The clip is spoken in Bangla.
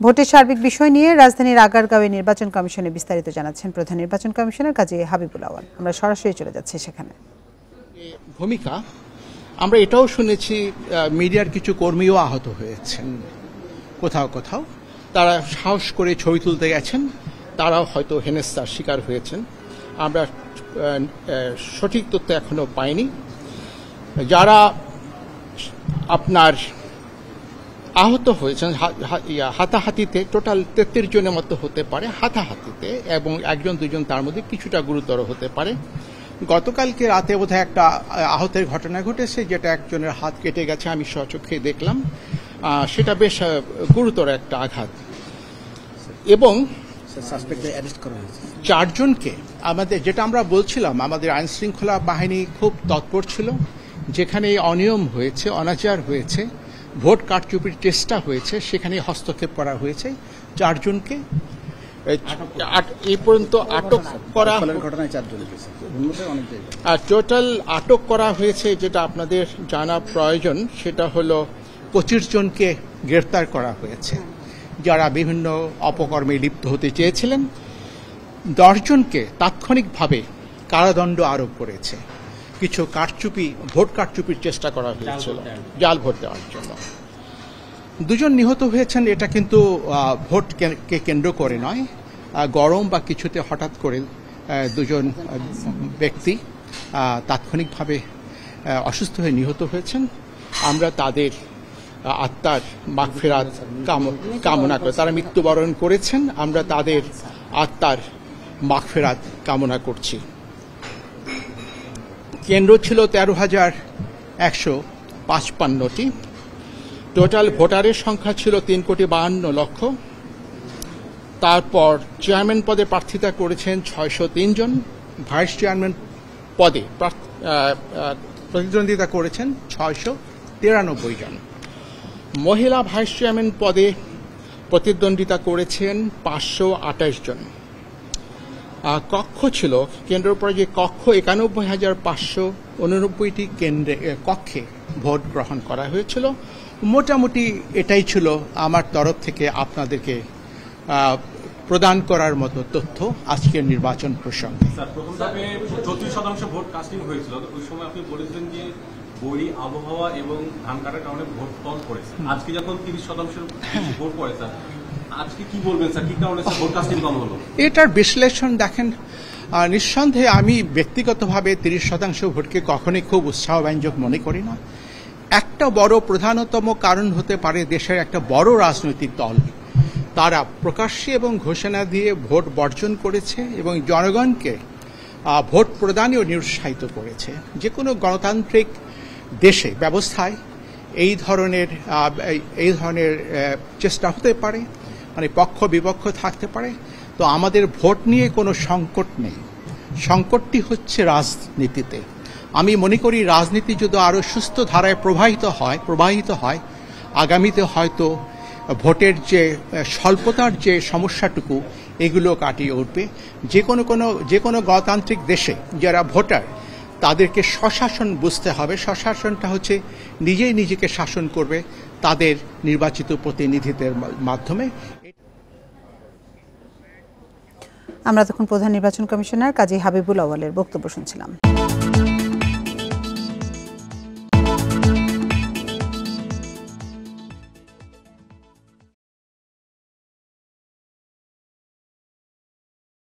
ভোটের সার্বিক বিষয় নিয়ে রাজধানীর আগারগাঁওয়ে নির্বাচন কমিশনে বিস্তারিত জানাচ্ছেন প্রধান নির্বাচন কমিশনার কাজী হাবিবুল আওয়াল। আমরা সরাসরি চলে যাচ্ছি সেখানে। ভূমিকা আমরা এটাও শুনেছি মিডিয়ার কিছু কর্মীও আহত হয়েছেন কোথাও কোথাও, তারা সাহস করে ছবি তুলতে গেছেন, তারাও হয়তো হেনস্থার শিকার হয়েছেন। আমরা সঠিক তথ্য এখনো পাইনি। যারা আপনার আহত হয়েছেন হাতাহাতিতে, টোটাল 33 জনের মতো হতে পারে হাতাহাতিতে, এবং একজন দুজন তার মধ্যে কিছুটা গুরুতর হতে পারে। গতকালকে রাতে বোধহয় একটা আহতের ঘটনা ঘটেছে, যেটা একজনের হাত কেটে গেছে, আমি স্বচক্ষে দেখলাম। সেটা বেশ গুরুতর একটা আঘাত। এবং চারজনকে আমাদের, যেটা আমরা বলছিলাম, আমাদের আইন শৃঙ্খলা বাহিনী খুব তৎপর ছিল। যেখানে অনিয়ম হয়েছে, অনাচার হয়েছে, ভোট কারচুপির চেষ্টা হয়েছে, সেখানে হস্তক্ষেপ করা হয়েছে। চারজনকে এই পর্যন্ত আটক করা, টোটাল আটক করা হয়েছে, যেটা আপনাদের জানা প্রয়োজন, সেটা হলো 25 জনকে গ্রেফতার করা হয়েছে যারা বিভিন্ন অপকর্মে লিপ্ত হতে চেয়েছিলেন। 10 জনকে তাৎক্ষণিকভাবে কারাদণ্ড আরোপ করেছে। কিছু ভোট কারচুপির চেষ্টা করা হয়েছিল জাল ভোট দেওয়ার জন্য। 2 জন নিহত হয়েছেন। এটা কিন্তু ভোটকে কেন্দ্র করে নয়, গরম বা কিছুতে হঠাৎ করে 2 জন ব্যক্তি তাৎক্ষণিকভাবে অসুস্থ হয়ে নিহত হয়েছেন। আমরা তাদের আত্মার মাগফিরাত কামনা করে, তারা মৃত্যুবরণ করেছেন, আমরা তাদের আত্মার মাগফিরাত কামনা করছি। কেন্দ্র ছিল 13,155টি। টোটাল ভোটারের সংখ্যা ছিল 3,52,00,000। তারপর চেয়ারম্যান পদে প্রার্থিতা করেছেন 603 জন। ভাইস চেয়ারম্যান পদে প্রতিদ্বন্দ্বিতা করেছেন 693 জন। মহিলা ভাইস চেয়ারম্যান পদে প্রতিদ্বন্দ্বিতা করেছেন 528 জন। কক্ষ ছিল কেন্দ্রের পরে যে কক্ষ, 91,589টি কক্ষে ভোট গ্রহণ করা হয়েছিল। মোটামুটি এটাই ছিল আমার তরফ থেকে আপনাদেরকে প্রদান করার মতো তথ্য আজকের নির্বাচন প্রসঙ্গে। প্রথম ধাপে 34% ভোট কাস্টিং হয়েছিল। ওই সময় আপনি বলেছিলেন যে বৈরী আবহাওয়া এবং ধান কাটার কারণে ভোট কম পড়েছে। আজকে যখন 30% ভোট পড়ে, স্যার আজকে কি বলবেন স্যার, কি কারণে ভোট কাস্টিং কম হলো? এটার বিশ্লেষণ দেখেন, নিঃসন্দেহে আমি ব্যক্তিগতভাবে 30% ভোটকে কখনোই খুব উৎসাহব্যঞ্জক মনে করি না। একটা বড় প্রধানতম কারণ হতে পারে দেশের একটা বড় রাজনৈতিক দল তারা প্রকাশ্যে এবং ঘোষণা দিয়ে ভোট বর্জন করেছে এবং জনগণকে ভোট প্রদানেও নিরুৎসাহিত করেছে। যে কোনো গণতান্ত্রিক দেশে ব্যবস্থায় এই ধরনের চেষ্টা হতে পারে, মানে পক্ষ বিপক্ষ থাকতে পারে। তো আমাদের ভোট নিয়ে কোনো সংকট নেই, সংকটটি হচ্ছে রাজনীতিতে। আমি মনে করি রাজনীতি যদি আরও সুস্থ ধারায় প্রবাহিত হয় আগামীতে হয়তো ভোটের যে স্বল্পতার যে সমস্যাটুকু এগুলো কাটিয়ে উঠবে। যে কোনো গণতান্ত্রিক দেশে যারা ভোটার তাদেরকে স্বশাসন বুঝতে হবে। স্বশাসনটা হচ্ছে নিজেই নিজেকে শাসন করবে তাদের নির্বাচিত প্রতিনিধিদের মাধ্যমে। আমরা তখন প্রধান নির্বাচন কমিশনার কাজী হাবিবুল আওয়ালের বক্তব্য শুনছিলাম।